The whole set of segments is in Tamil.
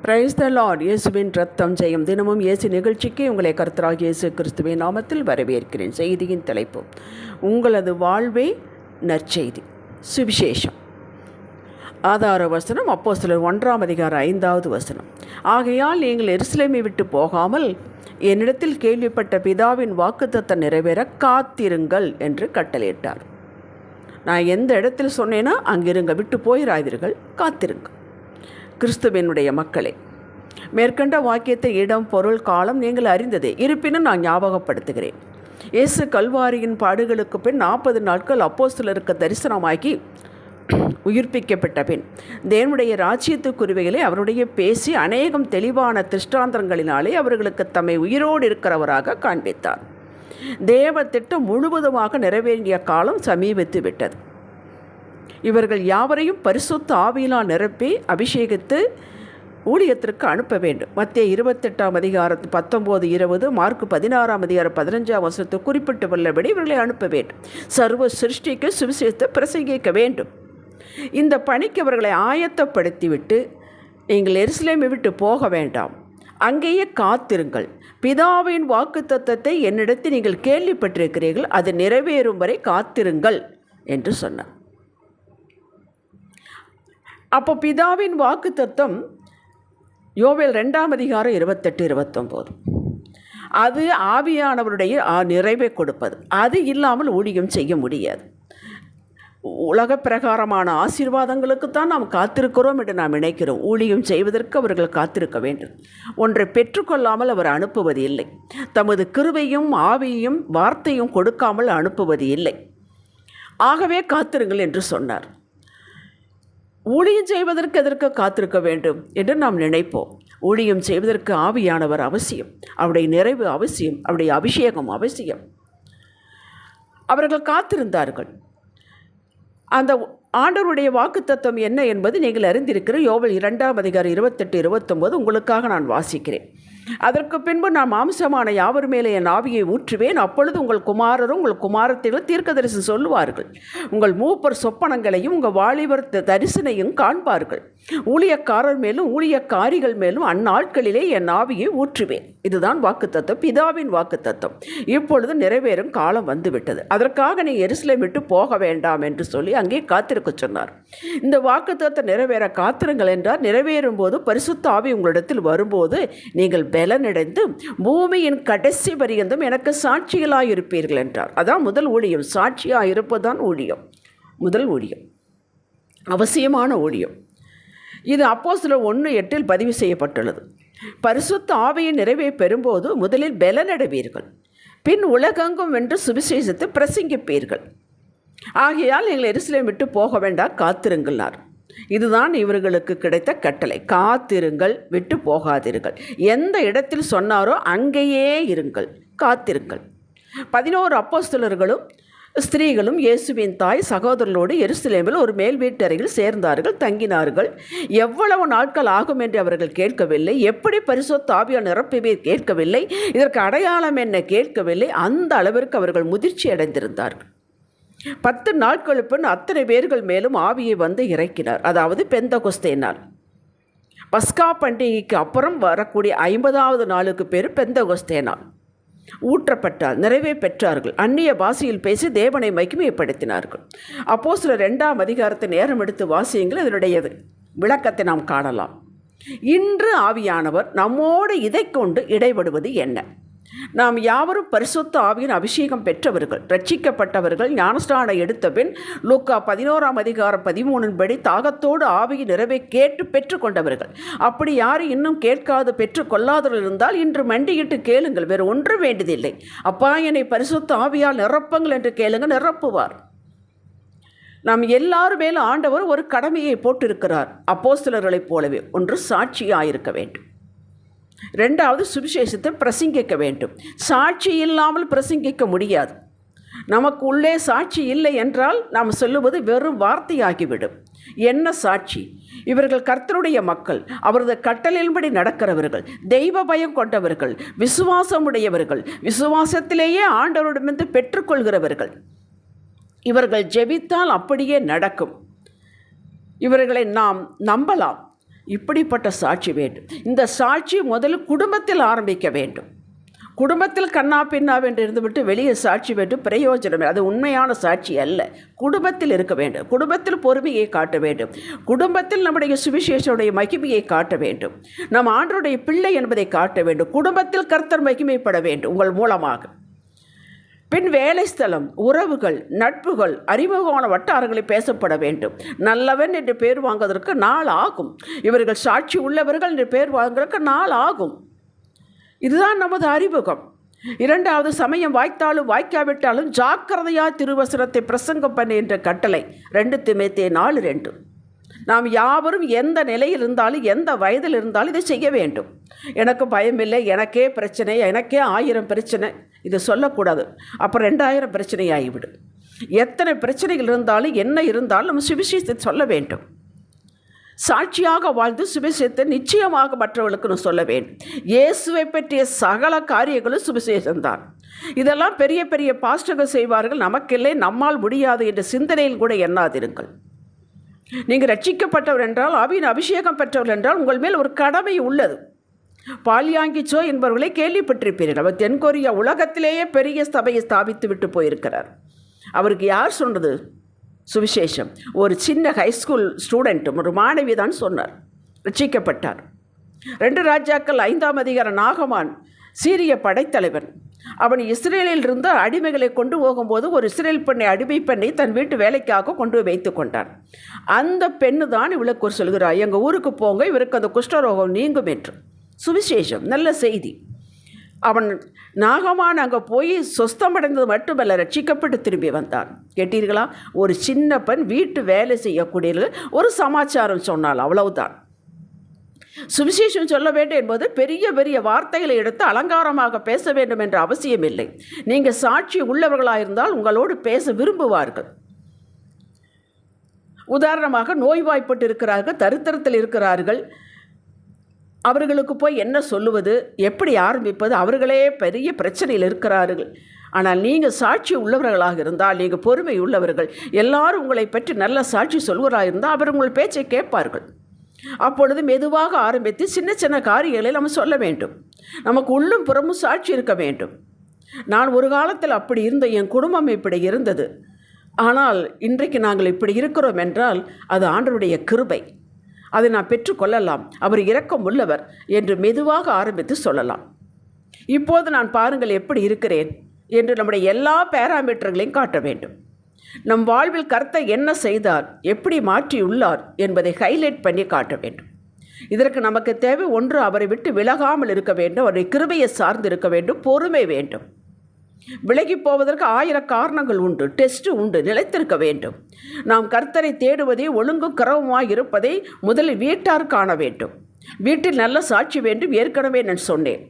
Praise the Lord. இயேசுவின் ரத்தம் ஜெயம். தினமும் இயேசு நிகழ்ச்சிக்கு உங்களை கர்த்தராகிய இயேசு கிறிஸ்துவின் நாமத்தில் வரவேற்கிறேன். செய்தியின் தலைப்பு, உங்களது வாழ்வே நற்செய்தி. சுவிசேஷம். ஆதார வசனம் அப்போஸ்தலர் 1:5. ஆகையால் நீங்கள் எருசலேமை விட்டு போகாமல் என்னிடத்தில் கேள்விப்பட்ட பிதாவின் வாக்குத்தத்தம் நிறைவேற காத்திருங்கள் என்று கட்டளையிட்டார். நான் எந்த இடத்தில் சொன்னேனோ அங்கிருங்க, விட்டு போயிராதீர்கள், காத்திருங்கள். கிறிஸ்துவினுடைய மக்களே, மேற்கண்ட வாக்கியத்தை இடம், பொருள், காலம் நீங்கள் அறிந்ததே. இருப்பினும் நான் ஞாபகப்படுத்துகிறேன். இயேசு கல்வாரியின் பாடுகளுக்கு பின் 40 நாட்கள் அப்போஸ்தலருக்கு தரிசனமாகி உயிர்ப்பிக்கப்பட்ட பின் தேவனுடைய ராஜ்யத்துக்குரியவைகளை அவருடைய பேசி அநேகம் தெளிவான திருஷ்டாந்தங்களினாலே அவர்களுக்கு தம்மை உயிரோடு இருக்கிறவராக காண்பித்தார். தேவ திட்டம் முழுவதுமாக நிறைவேறிய காலம் சமீபித்து விட்டது. இவர்கள் யாவரையும் பரிசுத்த ஆவியினால் நிரப்பி அபிஷேகித்து ஊழியத்திற்கு அனுப்ப வேண்டும். மத்தேயு 28:19-20, மார்க்கு 16:15 குறிப்பிட்டுள்ளபடி இவர்களை அனுப்ப வேண்டும். சர்வ சிருஷ்டிக்கு சுவிசேஷத்தை பிரசங்கிக்க வேண்டும். இந்த பணிக்கு அவர்களை ஆயத்தப்படுத்திவிட்டு, நீங்கள் எருசலேமை விட்டு போக வேண்டாம், அங்கேயே காத்திருங்கள். பிதாவின் வாக்குத்தத்தத்தை என்னிடத்தில் நீங்கள் கேள்விப்பட்டிருக்கிறீர்கள், அது நிறைவேறும் வரை காத்திருங்கள் என்று சொன்னார். அப்போ பிதாவின் வாக்குத்தத்தம் யோவேல் 2:28-29. அது ஆவியானவருடைய நிறைவை கொடுப்பது. அது இல்லாமல் ஊழியம் செய்ய முடியாது. உலக பிரகாரமான ஆசீர்வாதங்களுக்குத்தான் நாம் காத்திருக்கிறோம் என்று நாம் நினைக்கிறோம். ஊழியம் செய்வதற்கு அவர்கள் காத்திருக்க வேண்டும். ஒன்றை பெற்றுக்கொள்ளாமல் அவர் அனுப்புவது இல்லை. தமது கிருபையும் ஆவியையும் வார்த்தையும் கொடுக்காமல் அனுப்புவது இல்லை. ஆகவே காத்திருங்கள் என்று சொன்னார். ஊழியம் செய்வதற்கு எதற்கு காத்திருக்க வேண்டும் என்று நாம் நினைப்போம். ஊழியம் செய்வதற்கு ஆவியானவர் அவசியம், அவருடைய நிறைவு அவசியம், அவருடைய அபிஷேகம் அவசியம். அவர்கள் காத்திருந்தார்கள். அந்த ஆண்டவருடைய வாக்குத்தத்தம் என்ன என்பது நீங்கள் அறிந்திருக்கிற யோவேல் 2:28-29 உங்களுக்காக நான் வாசிக்கிறேன். அதற்கு பின்பு நான் மாம்சமான யாவர் மேலே என் ஆவியை ஊற்றுவேன். அப்பொழுது உங்கள் குமாரரும் உங்கள் குமாரத்திலும் தீர்க்கதரிசி சொல்லுவார்கள். உங்கள் மூப்பர் சொப்பனங்களையும் உங்கள் வாலிபர் தரிசனையும் காண்பார்கள். ஊழியக்காரர் மேலும் ஊழியக்காரிகள் மேலும் அந்நாட்களிலே என் ஆவியை ஊற்றுவேன். இதுதான் வாக்குத்தத்தம், பிதாவின் வாக்குத்தத்தம். இப்பொழுது நிறைவேறும் காலம் வந்துவிட்டது. அதற்காக நீ எருசலேம் விட்டு போக வேண்டாம் என்று சொல்லி அங்கே காத்திருக்க சொன்னார். இந்த வாக்குத்தத்தம் நிறைவேற காத்திருங்கள் என்றார். நிறைவேறும் போது பரிசுத்த ஆவி உங்களிடத்தில் வரும்போது நீங்கள் பலனடைந்து பூமியின் கடைசி பரியந்தம் எனக்கு சாட்சிகளாயிருப்பீர்கள் என்றார். அதான் முதல் ஊழியம். சாட்சியாயிருப்பதுதான் ஊழியம், முதல் ஊழியம், அவசியமான ஊழியம். இது அப்போஸ்தலர் 1:8 பதிவு செய்யப்பட்டுள்ளது. பரிசுத்த ஆவியின் நிறைவை பெறும்போது முதலில் பலனடைவீர்கள், பின் உலகெங்கும் வென்று சுவிசேஷத்தை பிரசங்கிப்பீர்கள். ஆகையால் நீங்கள் எருசலேம் விட்டு போக வேண்டாம், காத்திருங்கள்னார். இதுதான் இவர்களுக்கு கிடைத்த கட்டளை. காத்திருங்கள், விட்டு போகாதீர்கள். எந்த இடத்தில் சொன்னாரோ அங்கேயே இருங்கள், காத்திருங்கள். 11 அப்போஸ்தலர்களும் ஸ்திரீகளும் இயேசுவின் தாய் சகோதரர்களோடு எருசலேமில் ஒரு மேல் வீட்டறையில் சேர்ந்தார்கள், தங்கினார்கள். எவ்வளவு நாட்கள் ஆகும் என்று அவர்கள் கேட்கவில்லை. எப்படி பரிசுத்த ஆவியால் நிரப்புவீர் கேட்கவில்லை. இதற்கு அடையாளம் என்ன கேட்கவில்லை. அந்த அளவிற்கு அவர்கள் முதிர்ச்சி அடைந்திருந்தார்கள். 10 நாட்களுக்கு பின் அத்தனை பேர்கள் மேலும் ஆவியை வந்து இறக்கினார். அதாவது பெந்தகொஸ்தே நாள், பஸ்கா பண்டிகைக்கு அப்புறம் வரக்கூடிய 50வது நாளுக்கு பேர் பெந்தகொஸ்தே நாள். ஊற்றப்பட்டால் நிறைவே பெற்றார்கள். அந்நிய பாஷையில் பேசி தேவனை மகிமைப்படுத்தினார்கள். அப்போஸ்தலர் 2:2 நேரம் எடுத்து வாசியுங்கள். இதனுடைய விளக்கத்தை நாம் காணலாம். இன்று ஆவியானவர் நம்மோடு இதை கொண்டு இடைபடுவது என்ன? நாம் யாவரும் பரிசுத்த ஆவியின் அபிஷேகம் பெற்றவர்கள், ரட்சிக்கப்பட்டவர்கள். ஞானஸ்நானம் எடுத்த பின் லூக்கா 11:13 படி தாகத்தோடு ஆவியின் நிறைவை கேட்டு பெற்றுக்கொண்டவர்கள். அப்படி யாரும் இன்னும் கேட்காது பெற்றுக்கொள்ளாதவர்கள் இருந்தால் இன்று மண்டியிட்டு கேளுங்கள், வேறு ஒன்றும் வேண்டியதில்லை. அப்பா, என்னை பரிசுத்த ஆவியால் நிரப்புங்கள் என்று கேளுங்கள், நிரப்புவார். நாம் எல்லாரும் மேலும் ஆண்டவர் ஒரு கடமையை போட்டிருக்கிறார். அப்போஸ்தலர்களைப் போலவே ஒன்று சாட்சியாயிருக்க வேண்டும், 2வது சுவிசேஷத்தை பிரசங்கிக்க வேண்டும். சாட்சி இல்லாமல் பிரசங்கிக்க முடியாது. நமக்கு உள்ளே சாட்சி இல்லை என்றால் நாம் சொல்லுவது வெறும் வார்த்தையாகிவிடும். என்ன சாட்சி? இவர்கள் கர்த்தருடைய மக்கள், அவரது கட்டளையின்படி நடக்கிறவர்கள், தெய்வ பயம் கொண்டவர்கள், விசுவாசமுடையவர்கள், விசுவாசத்திலேயே ஆண்டவரிடமிருந்து பெற்றுக்கொள்கிறவர்கள். இவர்கள் ஜெபித்தால் அப்படியே நடக்கும். இவர்களை நாம் நம்பலாம். இப்படிப்பட்ட சாட்சி வேண்டும். இந்த சாட்சி முதல்ல குடும்பத்தில் ஆரம்பிக்க வேண்டும். குடும்பத்தில் கண்ணா பின்னாவென்று இருந்துவிட்டு வெளியே சாட்சி வேண்டும், பிரயோஜனம். அது உண்மையான சாட்சி அல்ல. குடும்பத்தில் இருக்க வேண்டும். குடும்பத்தில் பொறுமையை காட்ட வேண்டும். குடும்பத்தில் நம்முடைய சுவிசேஷனுடைய மகிமையை காட்ட வேண்டும். நம் ஆண்டவருடைய பிள்ளை என்பதை காட்ட வேண்டும். குடும்பத்தில் கர்த்தர் மகிமைப்பட வேண்டும் உங்கள் மூலமாக. பின் வேலை ஸ்தலம், உறவுகள், நட்புகள், அறிமுகமான வட்டாரங்களில் பேசப்பட வேண்டும். நல்லவன் என்று பேர் வாங்குவதற்கு நாள் ஆகும். இவர்கள் சாட்சி உள்ளவர்கள் என்று பேர் வாங்குவதற்கு நாள் ஆகும். இதுதான் நமது அறிமுகம். இரண்டாவது, சமயம் வாய்த்தாலும் வாய்க்காவிட்டாலும் ஜாக்கிரதையாக திருவசனத்தை பிரசங்கம் பண்ண என்ற கட்டளை 2 தீமோத்தேயு 4:2. நாம் யாவரும் எந்த நிலையில் இருந்தாலும் எந்த வயதில் இருந்தாலும் இதை செய்ய வேண்டும். எனக்கு பயமில்லை, எனக்கே பிரச்சனை, எனக்கே 1000 பிரச்சனை, இதை சொல்லக்கூடாது. அப்புறம் 2000 பிரச்சனை ஆகிவிடும். எத்தனை பிரச்சனைகள் இருந்தாலும் என்ன இருந்தாலும் நம்ம சுவிசேஷத்தை சொல்ல வேண்டும். சாட்சியாக வாழ்ந்து சுவிசேஷத்தை நிச்சயமாக மற்றவர்களுக்கு சொல்ல வேண்டும். இயேசுவை பற்றிய சகல காரியங்களும் சுவிசேஷம்தான். இதெல்லாம் பெரிய பெரிய பாஸ்டர்கள் செய்வார்கள், நமக்கில்லை, நம்மால் முடியாது என்ற சிந்தனையில் கூட எண்ணாதிருங்கள். நீங்கள் ரட்சிக்கப்பட்டவர் என்றால், ஆவியின் அபிஷேகம் பெற்றவர் என்றால் உங்கள் மேல் ஒரு கடமை உள்ளது. பால்யாங்கிச்சோ என்பவர்களை கேள்விப்பட்டிருப்பீர்கள். அவர் தென்கொரியா உலகத்திலேயே பெரிய சபையை ஸ்தாபித்து விட்டு போயிருக்கிறார். அவருக்கு யார் சொன்னது சுவிசேஷம்? ஒரு சின்ன ஹைஸ்கூல் ஸ்டூடெண்ட்டும் ஒரு மாணவி தான் சொன்னார். ரட்சிக்கப்பட்டார். 2 ராஜாக்கள் 5ஆம் அதிகாரம். நாகமான் சீரிய படைத்தலைவன். அவன் இஸ்ரேலில் இருந்த அடிமைகளை கொண்டு போகும்போது ஒரு இஸ்ரேல் பெண்ணை, அடிமை பெண்ணை தன் வீட்டு வேலைக்காக கொண்டு வைத்து கொண்டான். அந்த பெண்ணு தான் இவளுக்கு ஒரு சொல்கிறார், எங்கள் ஊருக்கு போங்க, இவருக்கு அந்த குஷ்டரோகம் நீங்கும் என்று. சுவிசேஷம், நல்ல செய்தி. அவன் நாகமான் அங்கே போய் சொஸ்தமடைந்தது மட்டுமல்ல, ரட்சிக்கப்பட்டு திரும்பி வந்தான். கேட்டீர்களா? ஒரு சின்ன பெண் வீட்டு வேலை செய்யக்கூடிய ஒரு சமாச்சாரம் சொன்னால், அவ்வளவுதான். சுவிசேஷம் சொல்ல வேண்டும் என்பது பெரிய பெரிய வார்த்தைகளை எடுத்து அலங்காரமாக பேச வேண்டும் என்ற அவசியம் இல்லை. நீங்கள் சாட்சி உள்ளவர்களாயிருந்தால் உங்களோடு பேச விரும்புவார்கள். உதாரணமாக, நோய்வாய்ப்பட்டு இருக்கிறார்கள், தரித்திரத்தில் இருக்கிறார்கள், அவர்களுக்கு போய் என்ன சொல்லுவது, எப்படி ஆரம்பிப்பது? அவர்களே பெரிய பிரச்சனையில் இருக்கிறார்கள். ஆனால் நீங்கள் சாட்சி உள்ளவர்களாக இருந்தால், நீங்கள் பொறுமை உள்ளவர்கள், எல்லாரும் உங்களை பற்றி நல்ல சாட்சி சொல்வராக இருந்தால் அவர் உங்கள் பேச்சை கேட்பார்கள். அப்பொழுது மெதுவாக ஆரம்பித்து சின்ன சின்ன காரியங்களை நம்ம சொல்ல வேண்டும். நமக்கு உள்ளும் புறமும் சாட்சி இருக்க வேண்டும். நான் ஒரு காலத்தில் அப்படி இருந்த, என் குடும்பம் இப்படி இருந்தது, ஆனால் இன்றைக்கு நாங்கள் இப்படி இருக்கிறோம் என்றால் அது ஆண்டவருடைய கிருபை. அதை நான் பெற்றுக்கொள்ளலாம். அவர் இரக்கம் உள்ளவர் என்று மெதுவாக ஆரம்பித்து சொல்லலாம். இப்போது நான் பாருங்கள் எப்படி இருக்கிறேன் என்று நம்முடைய எல்லா பேராமீட்டர்களையும் காட்ட வேண்டும். நம் வாழ்வில் கர்த்தர் என்ன செய்தார், எப்படி மாற்றியுள்ளார் என்பதை ஹைலைட் பண்ணி காட்ட வேண்டும். இதற்கு நமக்கு தேவை ஒன்று, அவரை விட்டு விலகாமல் இருக்க வேண்டும், அவருடைய கிருபையை சார்ந்து இருக்க வேண்டும், பொறுமை வேண்டும். விலகி போவதற்கு 1000 காரணங்கள் உண்டு, டெஸ்ட் உண்டு, நிலைத்திருக்க வேண்டும். நாம் கர்த்தரை தேடுவதே ஒழுங்கும் கிரமமாக இருப்பதை முதலில் வீட்டார் காண வேண்டும். வீட்டில் நல்ல சாட்சி வேண்டும். ஏற்கனவே நான் சொன்னேன்,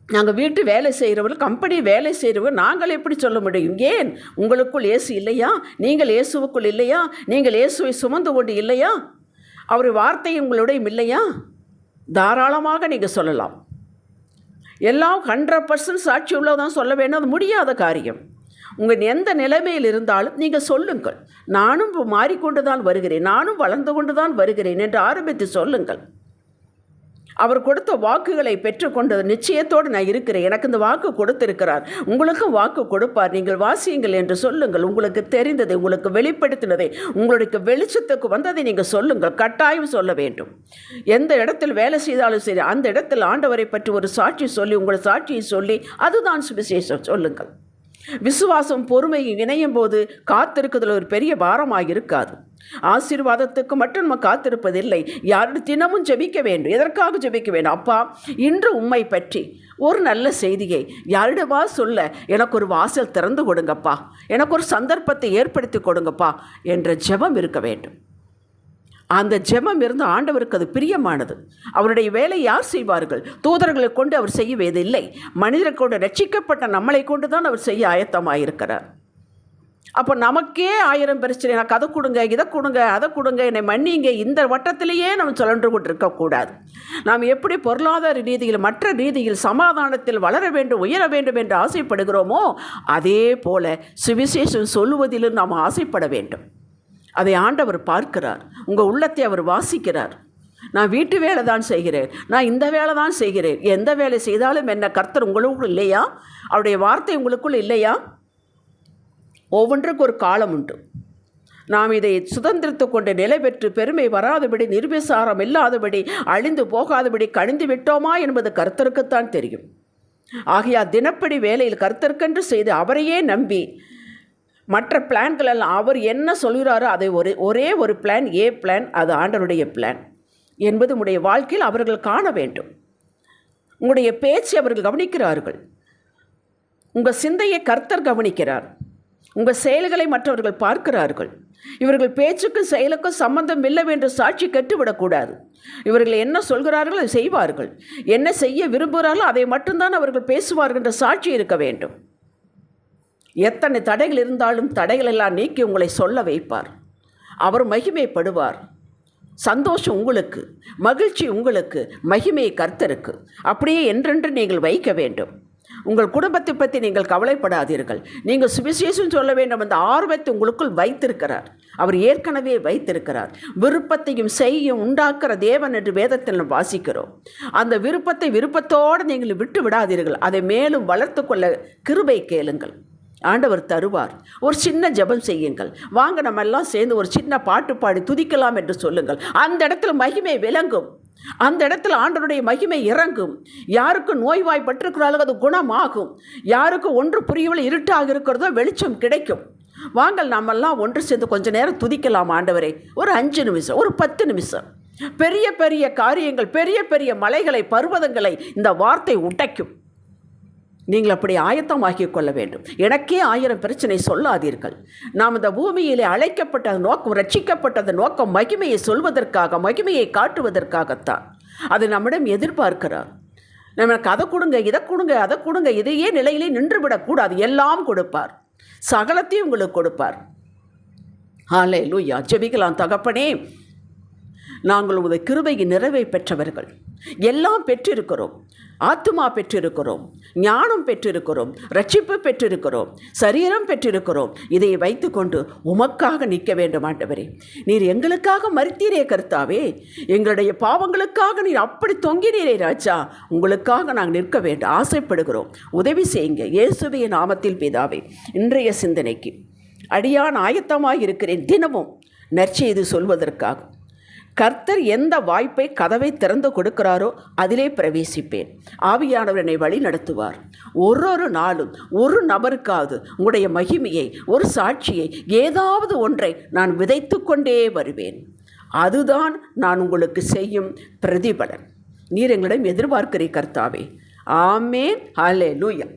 நாங்கள் வீட்டு வேலை செய்கிறவர்கள், கம்பெனி வேலை செய்கிறவர்கள், நாங்கள் எப்படி சொல்ல முடியும்? ஏன்? உங்களுக்குள் இயேசு இல்லையா? நீங்கள் இயேசுவுக்குள் இல்லையா? நீங்கள் இயேசுவை சுமந்து கொண்டு இல்லையா? அவர் வார்த்தை உங்களுடைய இல்லையா? தாராளமாக நீங்கள் சொல்லலாம். எல்லாம் 100% சாட்சி உள்ளதான் சொல்ல வேண்டும், அது முடியாத காரியம். உங்கள் எந்த நிலைமையில் இருந்தாலும் நீங்கள் சொல்லுங்கள், நானும் மாறிக்கொண்டு தான் வருகிறேன், நானும் வளர்ந்து கொண்டு தான் வருகிறேன் என்று ஆரம்பித்து சொல்லுங்கள். அவர் கொடுத்த வாக்குகளை பெற்றுக்கொண்டது நிச்சயத்தோடு நான் இருக்கிறேன், எனக்கு இந்த வாக்கு கொடுத்திருக்கிறார், உங்களுக்கும் வாக்கு கொடுப்பார், நீங்கள் வாசியுங்கள் என்று சொல்லுங்கள். உங்களுக்கு தெரிந்ததை, உங்களுக்கு வெளிப்படுத்தினதை, உங்களுக்கு வெளிச்சத்துக்கு வந்ததை நீங்கள் சொல்லுங்கள். கட்டாயம் சொல்ல வேண்டும். எந்த இடத்தில் வேலை செய்தாலும் சரி, அந்த இடத்தில் ஆண்டவரை பற்றி ஒரு சாட்சி சொல்லி, உங்கள் சாட்சியை சொல்லி, அதுதான் சுவிசேஷம். சொல்லுங்கள். விசுவாசம் பொறுமையை இணையும் போது காத்திருக்குதல் ஒரு பெரிய பாரமாக இருக்காது. ஆசீர்வாதத்துக்கு மட்டும் நம்ம காத்திருப்பதில்லை, யாரும் தினமும் ஜெபிக்க வேண்டும். எதற்காக ஜெபிக்க வேண்டும்? அப்பா, இன்று உம்மை பற்றி ஒரு நல்ல செய்தியை யாரிடமா சொல்ல எனக்கு ஒரு வாசல் திறந்து கொடுங்கப்பா, எனக்கு ஒரு சந்தர்ப்பத்தை ஏற்படுத்தி கொடுங்கப்பா என்ற ஜெபம் இருக்க வேண்டும். அந்த ஜெபம் இருந்து ஆண்டவருக்கு அது பிரியமானது. அவருடைய வேலை யார் செய்வார்கள்? தூதர்களை கொண்டு அவர் செய்யவேதில்லை, மனிதரை கொண்டு, ரட்சிக்கப்பட்ட நம்மளை கொண்டு தான் அவர் செய்ய ஆயத்தமாயிருக்கிறார். அப்போ நமக்கே 1000 பிரச்சனை, எனக்கு அதை கொடுங்க, இதை கொடுங்க, அதை கொடுங்க, என்னை மன்னிங்க, இந்த வட்டத்திலேயே நம்ம சுழன்று கொண்டு இருக்கக்கூடாது. நாம் எப்படி பொருளாதார ரீதியில், மற்ற ரீதியில் சமாதானத்தில் வளர வேண்டும், உயர வேண்டும் என்று ஆசைப்படுகிறோமோ, அதே போல சுவிசேஷம் சொல்லுவதிலும் நாம் ஆசைப்பட வேண்டும். அதை ஆண்டவர் பார்க்கிறார். உங்கள் உள்ளத்தை அவர் வாசிக்கிறார். நான் வீட்டு வேலை தான் செய்கிறேன், நான் இந்த வேலை தான் செய்கிறேன், எந்த வேலை செய்தாலும் என்ன கர்த்தர் உங்களுக்குள் இல்லையா? அவருடைய வார்த்தை உங்களுக்குள் இல்லையா? ஒவ்வொன்றுக்கு ஒரு காலம் உண்டு. நாம் இதை சுதந்திரத்து கொண்டு நிலை பெற்று பெருமை வராதபடி, நிர்விசாரம் இல்லாதபடி, அழிந்து போகாதபடி கணிந்து விட்டோமா என்பது கர்த்தருக்குத்தான் தெரியும். ஆகையால் தினப்படி வேலையில் கர்த்தருக்கென்று செய்து அவரையே நம்பி மற்ற பிளான்கள் எல்லாம் அவர் என்ன சொல்கிறாரோ அதை ஒரே ஒரு பிளான், ஏ பிளான், அது ஆண்டவருடைய பிளான் என்பது உங்களுடைய வாழ்க்கையில் அவர்கள் காண வேண்டும். உங்களுடைய பேச்சு அவர்கள் கவனிக்கிறார்கள். உங்கள் சிந்தையை கர்த்தர் கவனிக்கிறார். உங்கள் செயல்களை மற்றவர்கள் பார்க்கிறார்கள். இவர்கள் பேச்சுக்கும் செயலுக்கும் சம்பந்தம் இல்லை என்று சாட்சி கெட்டுவிடக்கூடாது. இவர்கள் என்ன சொல்கிறார்கள் அதை செய்வார்கள், என்ன செய்ய விரும்புகிறார்களோ அதை மட்டும்தான் அவர்கள் பேசுவார்கள் என்ற சாட்சி இருக்க வேண்டும். எத்தனை தடைகள் இருந்தாலும் தடைகள் எல்லாம் நீக்கி உங்களை சொல்ல வைப்பார். அவர் மகிமைப்படுவார். சந்தோஷம் உங்களுக்கு, மகிழ்ச்சி உங்களுக்கு, மகிமையை கர்த்தருக்கு. அப்படியே என்றென்று நீங்கள் வைக்க வேண்டும். உங்கள் குடும்பத்தை பற்றி நீங்கள் கவலைப்படாதீர்கள். நீங்கள் சுவிசேஷம் சொல்ல வேண்டும் என்ற ஆர்வத்தை உங்களுக்குள் வைத்திருக்கிறார். அவர் ஏற்கனவே வைத்திருக்கிறார். விருப்பத்தையும் செய்யும் உண்டாக்குற தேவன் என்று வேதத்தில் நாம் வாசிக்கிறோம். அந்த விருப்பத்தை விருப்பத்தோடு நீங்கள் விட்டு விடாதீர்கள். அதை மேலும் வளர்த்து கொள்ள கிருபை கேளுங்கள். ஆண்டவர் தருவார். ஒரு சின்ன ஜெபம் செய்யுங்கள். வாங்க நம்ம எல்லாம் சேர்ந்து ஒரு சின்ன பாட்டு பாடி துதிக்கலாம் என்று சொல்லுங்கள். அந்த இடத்துல மகிமை விளங்கும். அந்த இடத்துல ஆண்டவருடைய மகிமை இறங்கும். யாருக்கு நோய்வாய்ப்பட்டிருக்கிறார்களோ அது குணமாகும். யாருக்கு ஒன்று புரியவில்லை, இருட்டாக இருக்கிறதோ வெளிச்சம் கிடைக்கும். வாங்கள் நாமெல்லாம் ஒன்று சேர்ந்து கொஞ்ச நேரம் துதிக்கலாம் ஆண்டவரை. ஒரு 5 நிமிஷம், ஒரு 10 நிமிஷம். பெரிய பெரிய காரியங்கள், பெரிய பெரிய மலைகளை, பர்வதங்களை இந்த வார்த்தை உடைக்கும். நீங்கள் அப்படி ஆயத்தமாக்கிக் கொள்ள வேண்டும். எனக்கே 1000 பிரச்சனை சொல்லாதீர்கள். நாம் இந்த பூமியிலே அழைக்கப்பட்ட நோக்கம், ரட்சிக்கப்பட்டது நோக்கம் மகிமையை சொல்வதற்காக, மகிமையை காட்டுவதற்காகத்தான். அது நம்மிடம் எதிர்பார்க்கிறார். நமக்கு அதை கொடுங்க, இதை கொடுங்க, அதை கொடுங்க, இதையே நிலையிலே நின்றுவிடக்கூடாது. எல்லாம் கொடுப்பார். சகலத்தையும் உங்களுக்கு கொடுப்பார். ஹல்லேலூயா. ஜெபிக்கலாம். தகப்பனே, நாங்கள் உமது கிருபையின் நிறைவை பெற்றவர்கள். எல்லாம் பெற்றிருக்கிறோம். ஆத்துமா பெற்றிருக்கிறோம், ஞானம் பெற்றிருக்கிறோம், ரட்சிப்பு பெற்றிருக்கிறோம், சரீரம் பெற்றிருக்கிறோம். இதை வைத்துக்கொண்டு உமக்காக நிற்க வேண்டும் ஆண்டவரே. நீர் எங்களுக்காக மரித்தீரே கர்த்தாவே. எங்களுடைய பாவங்களுக்காக நீர் அப்படி தொங்கினீரே ராஜா. உங்களுக்காக நாங்கள் நிற்க வேண்டும் ஆசைப்படுகிறோம். உதவி செய்யுங்க இயேசுவின் நாமத்தில் பிதாவே. இன்றைய சிந்தனைக்கு அடியான் ஆயத்தமாக இருக்கிறேன். தினமும் நற்செய்தி சொல்வதற்காக கர்த்தர் எந்த வாய்ப்பை, கதவை திறந்து கொடுக்கிறாரோ அதிலே பிரவேசிப்பேன். ஆவியானவர் என்னை வழி நடத்துவார். ஒரு நாளும் ஒரு நபருக்காவது உங்களுடைய மகிமையை, ஒரு சாட்சியை, ஏதாவது ஒன்றை நான் விதைத்து கொண்டே வருவேன். அதுதான் நான் உங்களுக்கு செய்யும் பிரதிபலன். நீர் எங்களிடம் எதிர்பார்க்கிறீர் கர்த்தாவே. ஆமேன். ஹல்லேலூயா.